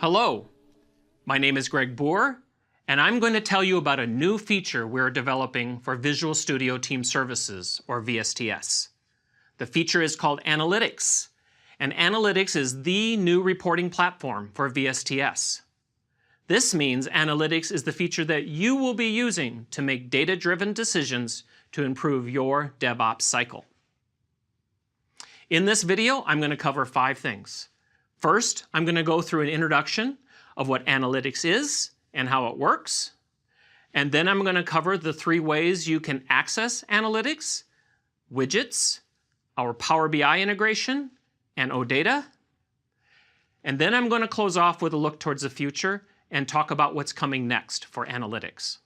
Hello, my name is Greg Boer, and I'm going to tell you about a new feature we're developing for Visual Studio Team Services, or VSTS. The feature is called Analytics, and Analytics is the new reporting platform for VSTS. This means Analytics is the feature that you will be using to make data-driven decisions to improve your DevOps cycle. In this video, I'm going to cover 5 things. First, I'm going to go through an introduction of what Analytics is and how it works. And then I'm going to cover the 3 ways you can access Analytics, widgets, our Power BI integration, and OData. And then I'm going to close off with a look towards the future and talk about what's coming next for Analytics.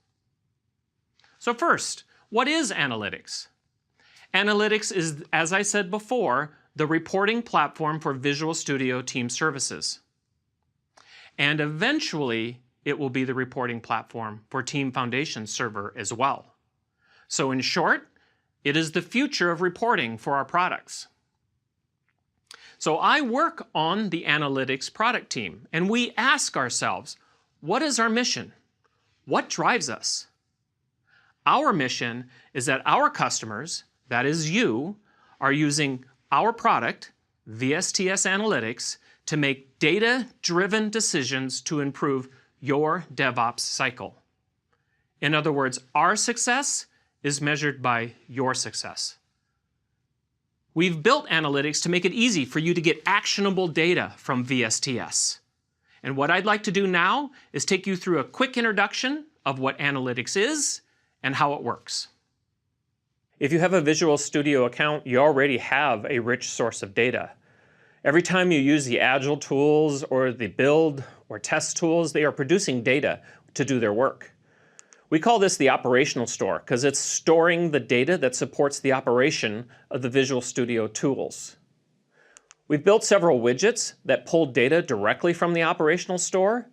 So first, what is Analytics? Analytics is, as I said before, the reporting platform for Visual Studio Team Services. And eventually, it will be the reporting platform for Team Foundation Server as well. So in short, it is the future of reporting for our products. So I work on the Analytics product team, and we ask ourselves, what is our mission? What drives us? Our mission is that our customers, that is you, are using our product, VSTS Analytics, to make data-driven decisions to improve your DevOps cycle. In other words, our success is measured by your success. We've built Analytics to make it easy for you to get actionable data from VSTS. And what I'd like to do now is take you through a quick introduction of what Analytics is and how it works. If you have a Visual Studio account, you already have a rich source of data. Every time you use the Agile tools or the build or test tools, they are producing data to do their work. We call this the operational store because it's storing the data that supports the operation of the Visual Studio tools. We've built several widgets that pull data directly from the operational store.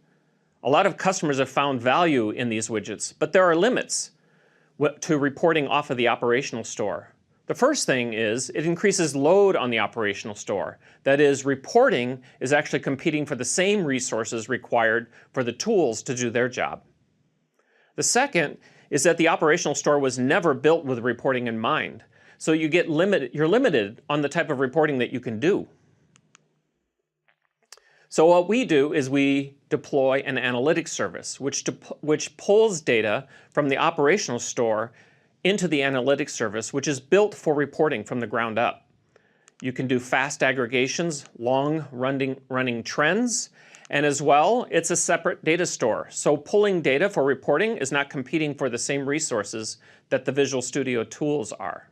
A lot of customers have found value in these widgets, but there are limits to reporting off of the operational store. The first thing is it increases load on the operational store. That is, reporting is actually competing for the same resources required for the tools to do their job. The second is that the operational store was never built with reporting in mind. So you're limited on the type of reporting that you can do. So what we do is we deploy an analytics service, which pulls data from the operational store into the analytics service, which is built for reporting from the ground up. You can do fast aggregations, long running trends, and as well, it's a separate data store. So pulling data for reporting is not competing for the same resources that the Visual Studio tools are.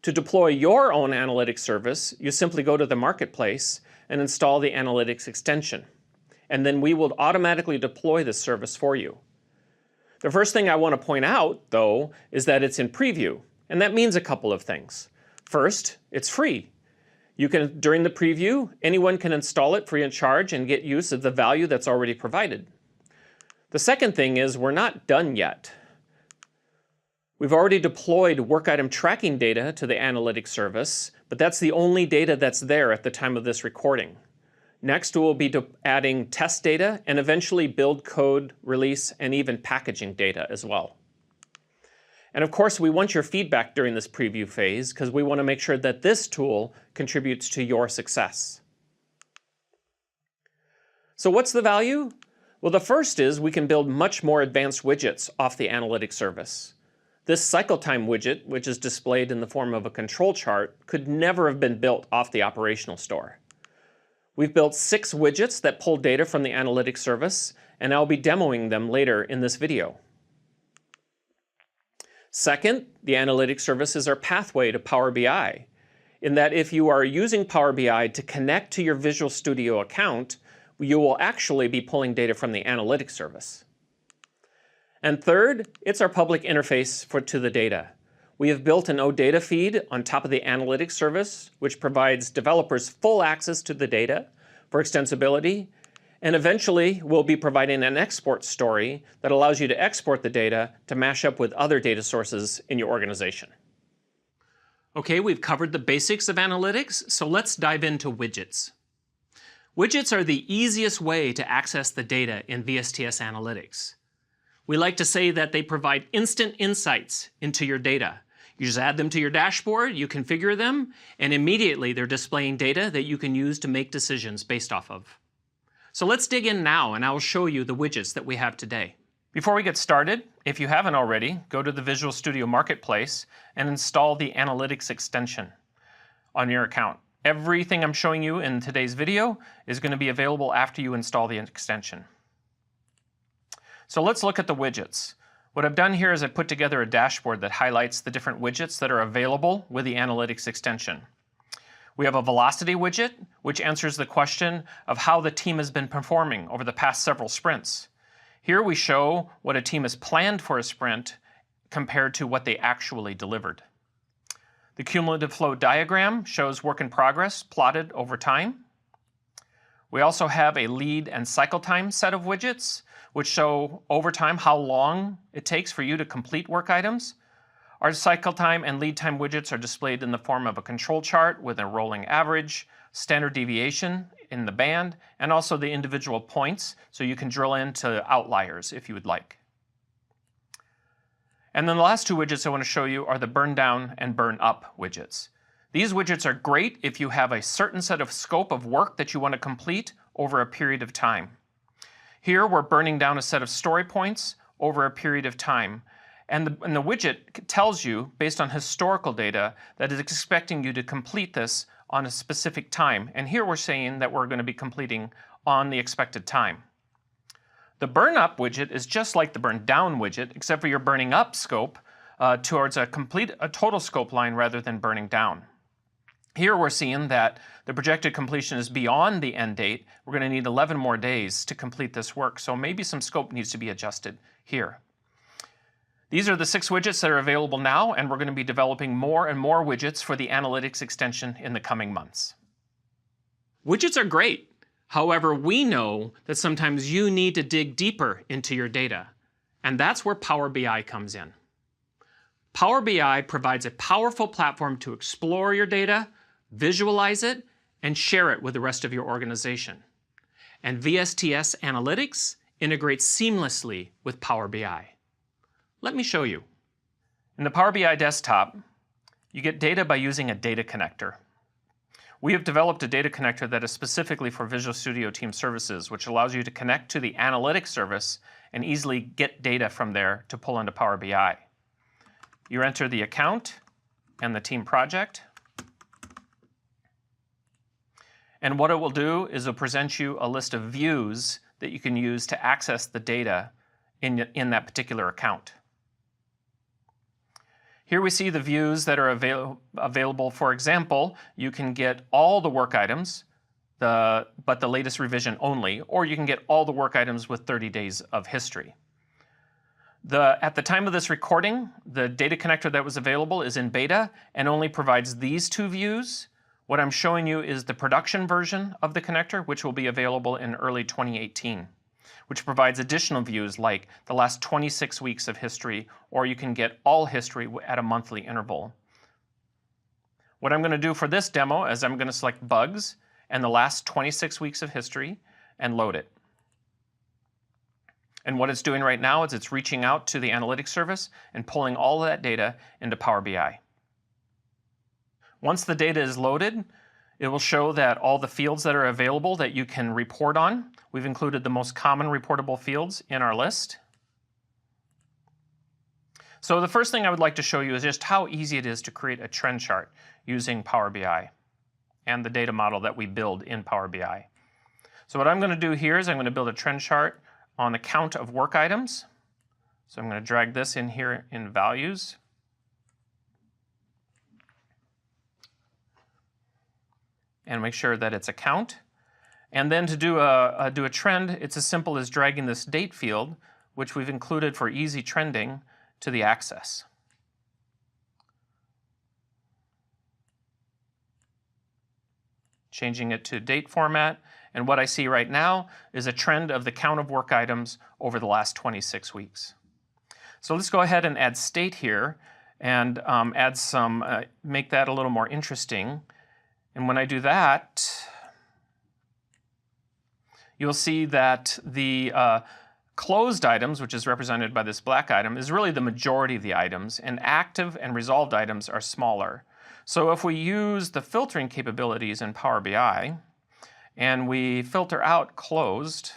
To deploy your own analytics service, you simply go to the marketplace and install the analytics extension. And then we will automatically deploy this service for you. The first thing I want to point out, though, is that it's in preview. And that means a couple of things. First, it's free. During the preview, anyone can install it free of charge and get use of the value that's already provided. The second thing is we're not done yet. We've already deployed work item tracking data to the analytics service, but that's the only data that's there at the time of this recording. Next, we'll be adding test data and eventually build code, release, and even packaging data as well. And of course, we want your feedback during this preview phase because we want to make sure that this tool contributes to your success. So what's the value? Well, the first is we can build much more advanced widgets off the analytics service. This cycle time widget, which is displayed in the form of a control chart, could never have been built off the operational store. We've built 6 widgets that pull data from the analytics service, and I'll be demoing them later in this video. Second, the analytics service is our pathway to Power BI, in that if you are using Power BI to connect to your Visual Studio account, you will actually be pulling data from the analytics service. And third, it's our public interface to the data. We have built an OData feed on top of the analytics service, which provides developers full access to the data for extensibility. And eventually, we'll be providing an export story that allows you to export the data to mash up with other data sources in your organization. Okay, we've covered the basics of analytics, so let's dive into widgets. Widgets are the easiest way to access the data in VSTS Analytics. We like to say that they provide instant insights into your data. You just add them to your dashboard, you configure them, and immediately they're displaying data that you can use to make decisions based off of. So let's dig in now and I will show you the widgets that we have today. Before we get started, if you haven't already, go to the Visual Studio Marketplace and install the Analytics extension on your account. Everything I'm showing you in today's video is going to be available after you install the extension. So let's look at the widgets. What I've done here is I've put together a dashboard that highlights the different widgets that are available with the Analytics extension. We have a velocity widget, which answers the question of how the team has been performing over the past several sprints. Here we show what a team has planned for a sprint compared to what they actually delivered. The cumulative flow diagram shows work in progress plotted over time. We also have a lead and cycle time set of widgets, which show over time how long it takes for you to complete work items. Our cycle time and lead time widgets are displayed in the form of a control chart with a rolling average, standard deviation in the band, and also the individual points, so you can drill into outliers if you would like. And then the last two widgets I want to show you are the burn down and burn up widgets. These widgets are great if you have a certain set of scope of work that you want to complete over a period of time. Here we're burning down a set of story points over a period of time. And the widget tells you, based on historical data, that it's expecting you to complete this on a specific time. And here we're saying that we're going to be completing on the expected time. The burn up widget is just like the burn down widget, except for you're burning up scope towards a total scope line rather than burning down. Here we're seeing that the projected completion is beyond the end date. We're going to need 11 more days to complete this work, so maybe some scope needs to be adjusted here. These are the 6 widgets that are available now, and we're going to be developing more and more widgets for the Analytics extension in the coming months. Widgets are great. However, we know that sometimes you need to dig deeper into your data, and that's where Power BI comes in. Power BI provides a powerful platform to explore your data, visualize it, and share it with the rest of your organization. And VSTS Analytics integrates seamlessly with Power BI. Let me show you. In the Power BI desktop, you get data by using a data connector. We have developed a data connector that is specifically for Visual Studio Team Services, which allows you to connect to the Analytics service and easily get data from there to pull into Power BI. You enter the account and the team project. And what it will do is it'll present you a list of views that you can use to access the data in that particular account. Here we see the views that are available. For example, you can get all the work items, but the latest revision only, or you can get all the work items with 30 days of history. At the time of this recording, the data connector that was available is in beta and only provides these 2 views. What I'm showing you is the production version of the connector, which will be available in early 2018. Which provides additional views like the last 26 weeks of history, or you can get all history at a monthly interval. What I'm going to do for this demo is I'm going to select bugs and the last 26 weeks of history and load it. And what it's doing right now is it's reaching out to the Analytics service and pulling all of that data into Power BI. Once the data is loaded, it will show that all the fields that are available that you can report on. We've included the most common reportable fields in our list. So the first thing I would like to show you is just how easy it is to create a trend chart using Power BI and the data model that we build in Power BI. So what I'm going to do here is I'm going to build a trend chart on the count of work items. So I'm going to drag this in here in values. And make sure that it's a count. And then to do a trend, it's as simple as dragging this date field, which we've included for easy trending, to the axis. Changing it to date format, and what I see right now is a trend of the count of work items over the last 26 weeks. So let's go ahead and add state here and make that a little more interesting. And when I do that, you'll see that the closed items, which is represented by this black item, is really the majority of the items, and active and resolved items are smaller. So if we use the filtering capabilities in Power BI, and we filter out closed,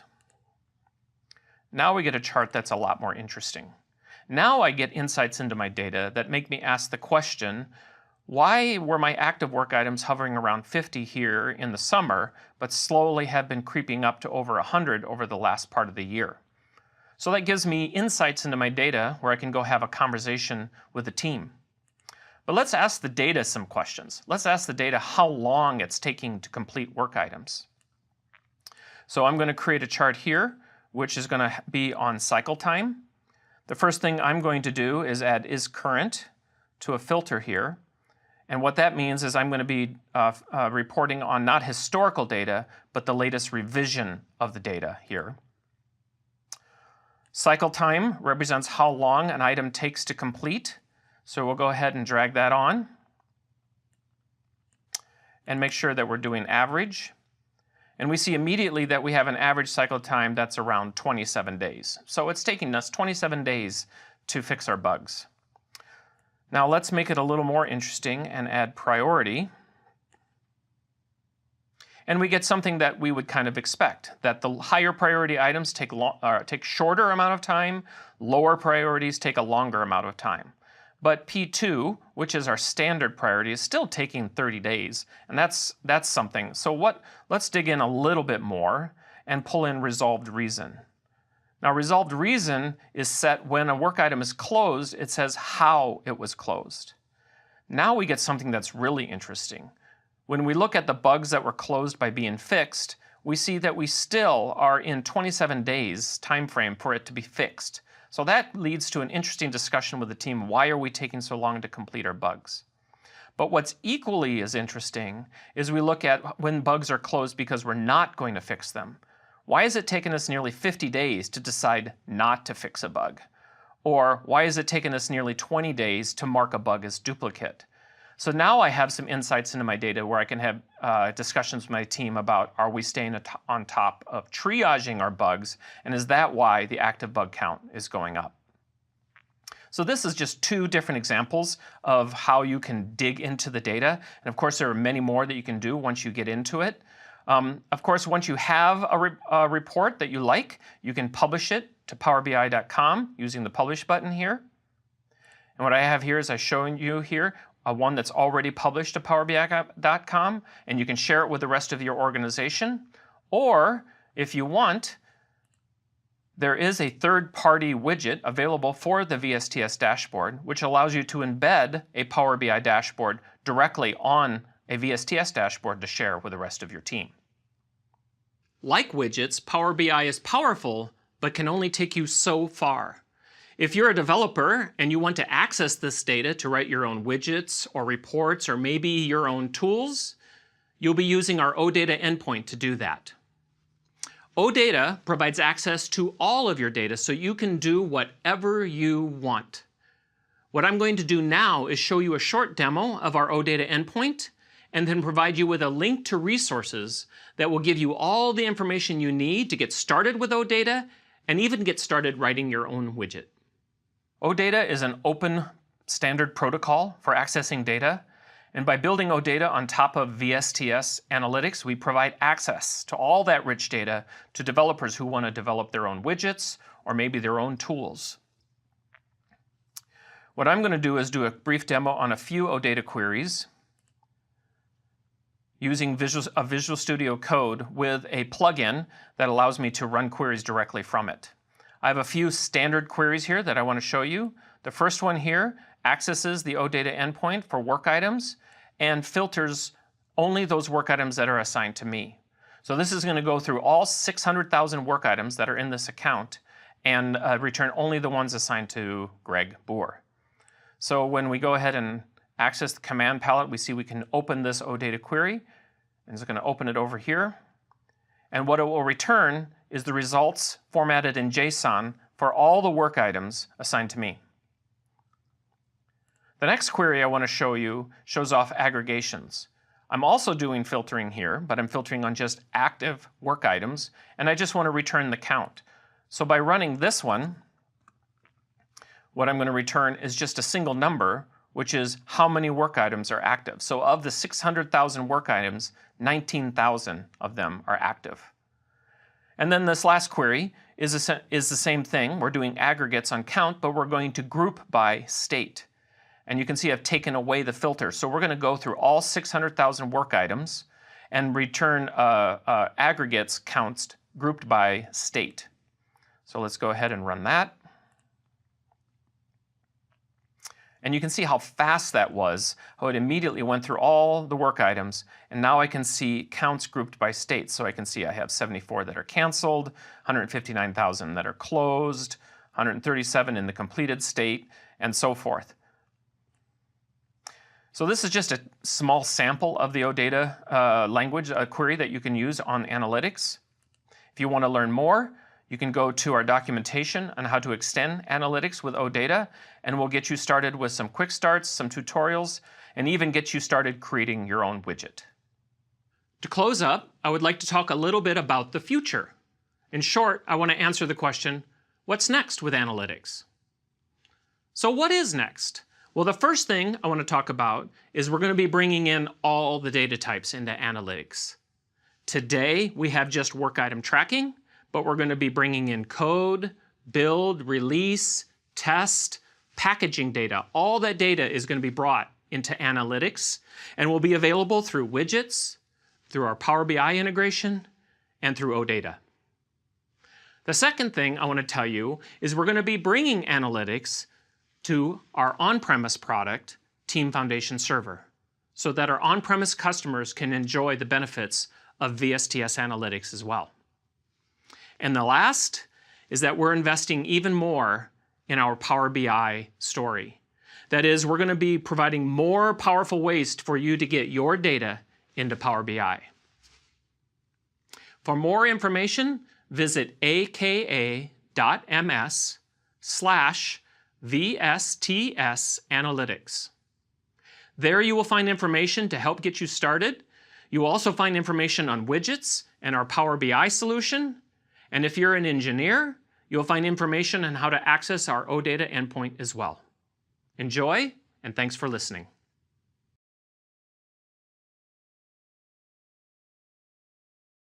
now we get a chart that's a lot more interesting. Now I get insights into my data that make me ask the question, why were my active work items hovering around 50 here in the summer, but slowly have been creeping up to over 100 over the last part of the year? So that gives me insights into my data where I can go have a conversation with the team. But let's ask the data some questions. Let's ask the data how long it's taking to complete work items. So I'm going to create a chart here, which is going to be on cycle time. The first thing I'm going to do is add isCurrent to a filter here. And what that means is I'm going to be reporting on not historical data, but the latest revision of the data here. Cycle time represents how long an item takes to complete. So we'll go ahead and drag that on and make sure that we're doing average. And we see immediately that we have an average cycle time that's around 27 days. So it's taking us 27 days to fix our bugs. Now let's make it a little more interesting and add priority. And we get something that we would kind of expect, that the higher priority items take shorter amount of time, lower priorities take a longer amount of time. But P2, which is our standard priority, is still taking 30 days, and that's something. So let's dig in a little bit more and pull in resolved reason. Now resolved reason is set when a work item is closed, it says how it was closed. Now we get something that's really interesting. When we look at the bugs that were closed by being fixed, we see that we still are in 27 days time frame for it to be fixed. So that leads to an interesting discussion with the team. Why are we taking so long to complete our bugs? But what's equally as interesting is we look at when bugs are closed because we're not going to fix them. Why has it taken us nearly 50 days to decide not to fix a bug? Or why has it taken us nearly 20 days to mark a bug as duplicate? So now I have some insights into my data where I can have discussions with my team about, are we staying on top of triaging our bugs, and is that why the active bug count is going up? So this is just two different examples of how you can dig into the data. And of course, there are many more that you can do once you get into it. Of course, once you have a report that you like, you can publish it to powerbi.com using the publish button here. And what I have here is I'm showing you here one that's already published to powerbi.com, and you can share it with the rest of your organization. Or if you want, there is a third-party widget available for the VSTS dashboard, which allows you to embed a Power BI dashboard directly on a VSTS dashboard to share with the rest of your team. Like widgets, Power BI is powerful, but can only take you so far. If you're a developer and you want to access this data to write your own widgets or reports or maybe your own tools, you'll be using our OData endpoint to do that. OData provides access to all of your data so you can do whatever you want. What I'm going to do now is show you a short demo of our OData endpoint and then provide you with a link to resources that will give you all the information you need to get started with OData and even get started writing your own widget. OData is an open standard protocol for accessing data, and by building OData on top of VSTS analytics, we provide access to all that rich data to developers who want to develop their own widgets or maybe their own tools. What I'm going to do is do a brief demo on a few OData queries using Visual Studio Code with a plugin that allows me to run queries directly from it. I have a few standard queries here that I want to show you. The first one here accesses the OData endpoint for work items and filters only those work items that are assigned to me. So this is going to go through all 600,000 work items that are in this account and return only the ones assigned to Greg Boer. So when we go ahead and access the command palette, we see we can open this OData query, and it's going to open it over here. And what it will return is the results formatted in JSON for all the work items assigned to me. The next query I want to show you shows off aggregations. I'm also doing filtering here, but I'm filtering on just active work items, and I just want to return the count. So by running this one, what I'm going to return is just a single number, which is how many work items are active. So of the 600,000 work items, 19,000 of them are active. And then this last query is the same thing. We're doing aggregates on count, but we're going to group by state. And you can see I've taken away the filter. So we're going to go through all 600,000 work items and return aggregates counts grouped by state. So let's go ahead and run that. And you can see how fast that was, how it immediately went through all the work items, and now I can see counts grouped by state. So I can see I have 74 that are canceled, 159,000 that are closed, 137 in the completed state, and so forth. So this is just a small sample of the OData language query that you can use on analytics. If you want to learn more, you can go to our documentation on how to extend analytics with OData, and we'll get you started with some quick starts, some tutorials, and even get you started creating your own widget. To close up, I would like to talk a little bit about the future. In short, I want to answer the question, what's next with analytics? So what is next? Well, the first thing I want to talk about is we're going to be bringing in all the data types into analytics. Today, we have just work item tracking, but we're going to be bringing in code, build, release, test, packaging data. All that data is going to be brought into analytics and will be available through widgets, through our Power BI integration, and through OData. The second thing I want to tell you is we're going to be bringing analytics to our on-premise product, Team Foundation Server, so that our on-premise customers can enjoy the benefits of VSTS analytics as well. And the last is that we're investing even more in our Power BI story. That is, we're going to be providing more powerful ways for you to get your data into Power BI. For more information, visit aka.ms/VSTS Analytics. There you will find information to help get you started. You will also find information on widgets and our Power BI solution. And if you're an engineer, you'll find information on how to access our OData endpoint as well. Enjoy, and thanks for listening.